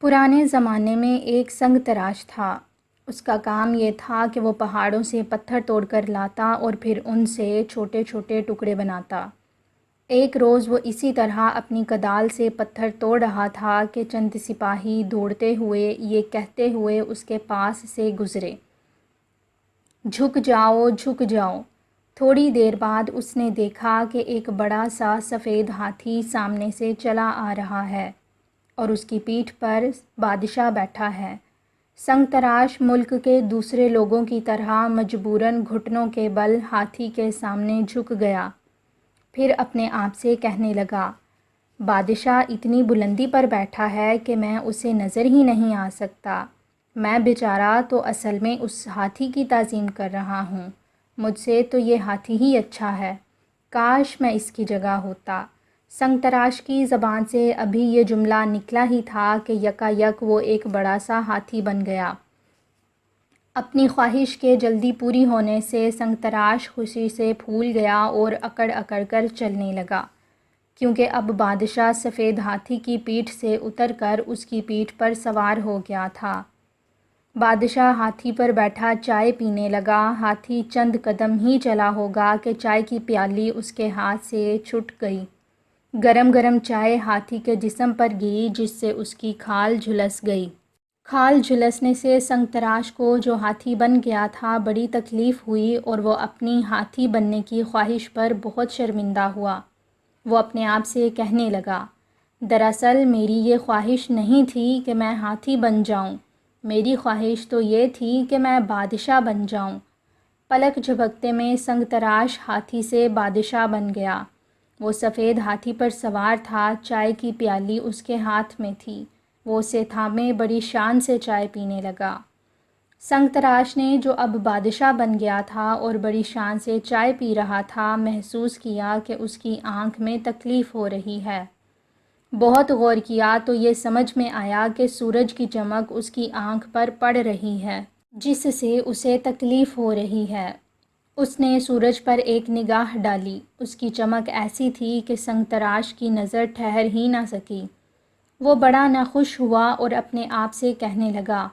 پرانے زمانے میں ایک سنگ تراش تھا۔ اس کا کام یہ تھا کہ وہ پہاڑوں سے پتھر توڑ کر لاتا اور پھر ان سے چھوٹے چھوٹے ٹکڑے بناتا۔ ایک روز وہ اسی طرح اپنی کدال سے پتھر توڑ رہا تھا کہ چند سپاہی دوڑتے ہوئے یہ کہتے ہوئے اس کے پاس سے گزرے، جھک جاؤ جھک جاؤ۔ تھوڑی دیر بعد اس نے دیکھا کہ ایک بڑا سا سفید ہاتھی سامنے سے چلا آ رہا ہے اور اس کی پیٹھ پر بادشاہ بیٹھا ہے۔ سنگ تراش ملک کے دوسرے لوگوں کی طرح مجبوراً گھٹنوں کے بل ہاتھی کے سامنے جھک گیا، پھر اپنے آپ سے کہنے لگا، بادشاہ اتنی بلندی پر بیٹھا ہے کہ میں اسے نظر ہی نہیں آ سکتا۔ میں بیچارہ تو اصل میں اس ہاتھی کی تعظیم کر رہا ہوں۔ مجھ سے تو یہ ہاتھی ہی اچھا ہے، کاش میں اس کی جگہ ہوتا۔ سنگ تراش کی زبان سے ابھی یہ جملہ نکلا ہی تھا کہ یکا یک وہ ایک بڑا سا ہاتھی بن گیا۔ اپنی خواہش کے جلدی پوری ہونے سے سنگ تراش خوشی سے پھول گیا اور اکڑ اکڑ کر چلنے لگا، کیونکہ اب بادشاہ سفید ہاتھی کی پیٹھ سے اتر کر اس کی پیٹھ پر سوار ہو گیا تھا۔ بادشاہ ہاتھی پر بیٹھا چائے پینے لگا۔ ہاتھی چند قدم ہی چلا ہوگا کہ چائے کی پیالی اس کے ہاتھ سے چھوٹ گئی۔ گرم گرم چائے ہاتھی کے جسم پر گری، جس سے اس کی کھال جھلس گئی۔ کھال جھلسنے سے سنگ تراش کو، جو ہاتھی بن گیا تھا، بڑی تکلیف ہوئی اور وہ اپنی ہاتھی بننے کی خواہش پر بہت شرمندہ ہوا۔ وہ اپنے آپ سے کہنے لگا، دراصل میری یہ خواہش نہیں تھی کہ میں ہاتھی بن جاؤں، میری خواہش تو یہ تھی کہ میں بادشاہ بن جاؤں۔ پلک جھپکتے میں سنگ تراش ہاتھی سے بادشاہ بن گیا۔ وہ سفید ہاتھی پر سوار تھا، چائے کی پیالی اس کے ہاتھ میں تھی، وہ اسے تھامے بڑی شان سے چائے پینے لگا۔ سنگ تراش نے، جو اب بادشاہ بن گیا تھا اور بڑی شان سے چائے پی رہا تھا، محسوس کیا کہ اس کی آنکھ میں تکلیف ہو رہی ہے۔ بہت غور کیا تو یہ سمجھ میں آیا کہ سورج کی چمک اس کی آنکھ پر پڑ رہی ہے، جس سے اسے تکلیف ہو رہی ہے۔ اس نے سورج پر ایک نگاہ ڈالی، اس کی چمک ایسی تھی کہ سنگ تراش کی نظر ٹھہر ہی نہ سکی۔ وہ بڑا ناخوش ہوا اور اپنے آپ سے کہنے لگا،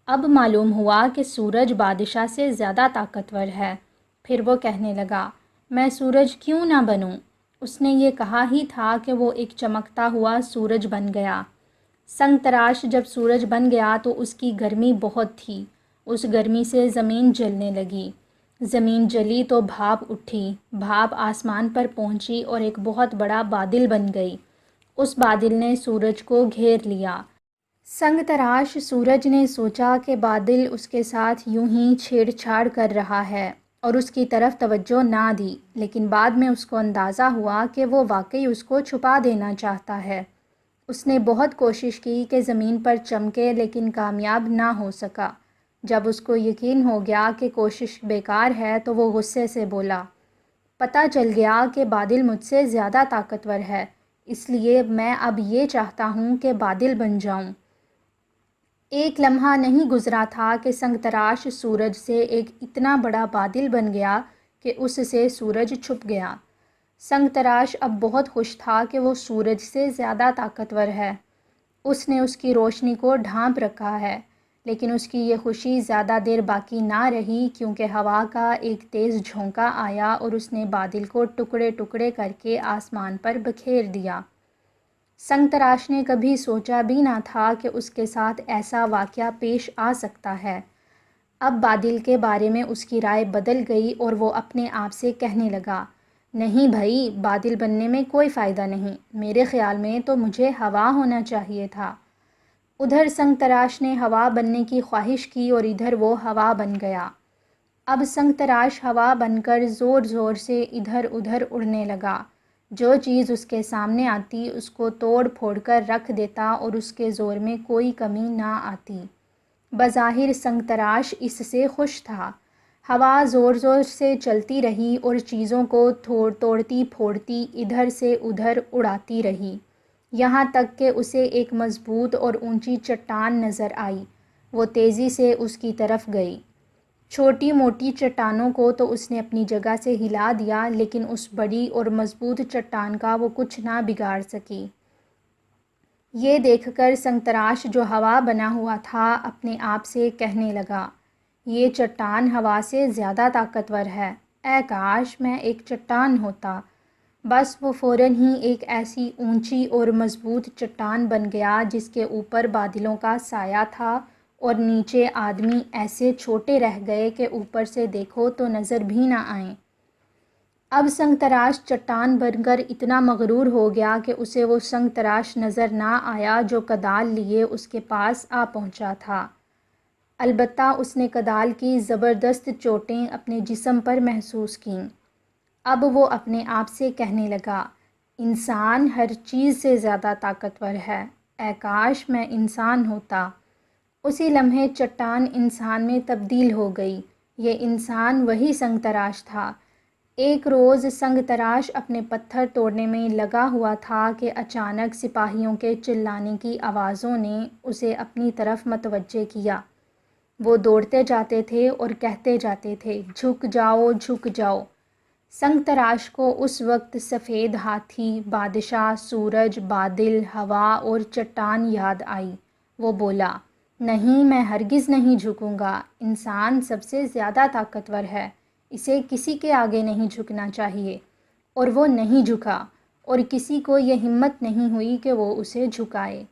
اب معلوم ہوا کہ سورج بادشاہ سے زیادہ طاقتور ہے۔ پھر وہ کہنے لگا، میں سورج کیوں نہ بنوں؟ اس نے یہ کہا ہی تھا کہ وہ ایک چمکتا ہوا سورج بن گیا۔ سنگ تراش جب سورج بن گیا تو اس کی گرمی بہت تھی، اس گرمی سے زمین جلنے لگی۔ زمین جلی تو بھاپ اٹھی، بھاپ آسمان پر پہنچی اور ایک بہت بڑا بادل بن گئی۔ اس بادل نے سورج کو گھیر لیا۔ سنگ تراش سورج نے سوچا کہ بادل اس کے ساتھ یوں ہی چھیڑ چھاڑ کر رہا ہے اور اس کی طرف توجہ نہ دی، لیکن بعد میں اس کو اندازہ ہوا کہ وہ واقعی اس کو چھپا دینا چاہتا ہے۔ اس نے بہت کوشش کی کہ زمین پر چمکے، لیکن کامیاب نہ ہو سکا۔ جب اس کو یقین ہو گیا کہ کوشش بیکار ہے تو وہ غصے سے بولا، پتہ چل گیا کہ بادل مجھ سے زیادہ طاقتور ہے، اس لیے میں اب یہ چاہتا ہوں کہ بادل بن جاؤں۔ ایک لمحہ نہیں گزرا تھا کہ سنگ تراش سورج سے ایک اتنا بڑا بادل بن گیا کہ اس سے سورج چھپ گیا۔ سنگ تراش اب بہت خوش تھا کہ وہ سورج سے زیادہ طاقتور ہے، اس نے اس کی روشنی کو ڈھانپ رکھا ہے۔ لیکن اس کی یہ خوشی زیادہ دیر باقی نہ رہی، کیونکہ ہوا کا ایک تیز جھونکا آیا اور اس نے بادل کو ٹکڑے ٹکڑے کر کے آسمان پر بکھیر دیا۔ سنگ تراش نے کبھی سوچا بھی نہ تھا کہ اس کے ساتھ ایسا واقعہ پیش آ سکتا ہے۔ اب بادل کے بارے میں اس کی رائے بدل گئی اور وہ اپنے آپ سے کہنے لگا، نہیں بھائی، بادل بننے میں کوئی فائدہ نہیں، میرے خیال میں تو مجھے ہوا ہونا چاہیے تھا۔ ادھر سنگ تراش نے ہوا بننے کی خواہش کی اور ادھر وہ ہوا بن گیا۔ اب سنگ تراش ہوا بن کر زور زور سے ادھر ادھر اڑنے لگا۔ جو چیز اس کے سامنے آتی اس کو توڑ پھوڑ کر رکھ دیتا اور اس کے زور میں کوئی کمی نہ آتی۔ بظاہر سنگ تراش اس سے خوش تھا۔ ہوا زور زور سے چلتی رہی اور چیزوں کو توڑتی پھوڑتی ادھر سے ادھر اڑاتی رہی، یہاں تک کہ اسے ایک مضبوط اور اونچی چٹان نظر آئی۔ وہ تیزی سے اس کی طرف گئی۔ چھوٹی موٹی چٹانوں کو تو اس نے اپنی جگہ سے ہلا دیا، لیکن اس بڑی اور مضبوط چٹان کا وہ کچھ نہ بگاڑ سکی۔ یہ دیکھ کر سنگ تراش جو ہوا بنا ہوا تھا اپنے آپ سے کہنے لگا، یہ چٹان ہوا سے زیادہ طاقتور ہے، اے کاش میں ایک چٹان ہوتا۔ بس وہ فوراً ہی ایک ایسی اونچی اور مضبوط چٹان بن گیا جس کے اوپر بادلوں کا سایہ تھا اور نیچے آدمی ایسے چھوٹے رہ گئے کہ اوپر سے دیکھو تو نظر بھی نہ آئیں۔ اب سنگ تراش چٹان بن کر اتنا مغرور ہو گیا کہ اسے وہ سنگ تراش نظر نہ آیا جو کدال لیے اس کے پاس آ پہنچا تھا۔ البتہ اس نے کدال کی زبردست چوٹیں اپنے جسم پر محسوس کیں۔ اب وہ اپنے آپ سے کہنے لگا، انسان ہر چیز سے زیادہ طاقتور ہے، اے کاش میں انسان ہوتا۔ اسی لمحے چٹان انسان میں تبدیل ہو گئی۔ یہ انسان وہی سنگ تراش تھا۔ ایک روز سنگ تراش اپنے پتھر توڑنے میں لگا ہوا تھا کہ اچانک سپاہیوں کے چلانے کی آوازوں نے اسے اپنی طرف متوجہ کیا۔ وہ دوڑتے جاتے تھے اور کہتے جاتے تھے، جھک جاؤ، جھک جاؤ۔ سنگ تراش کو اس وقت سفید ہاتھی، بادشاہ، سورج، بادل، ہوا اور چٹان یاد آئی۔ وہ بولا، نہیں، میں ہرگز نہیں جھکوں گا۔ انسان سب سے زیادہ طاقتور ہے، اسے کسی کے آگے نہیں جھکنا چاہیے۔ اور وہ نہیں جھکا، اور کسی کو یہ ہمت نہیں ہوئی کہ وہ اسے جھکائے۔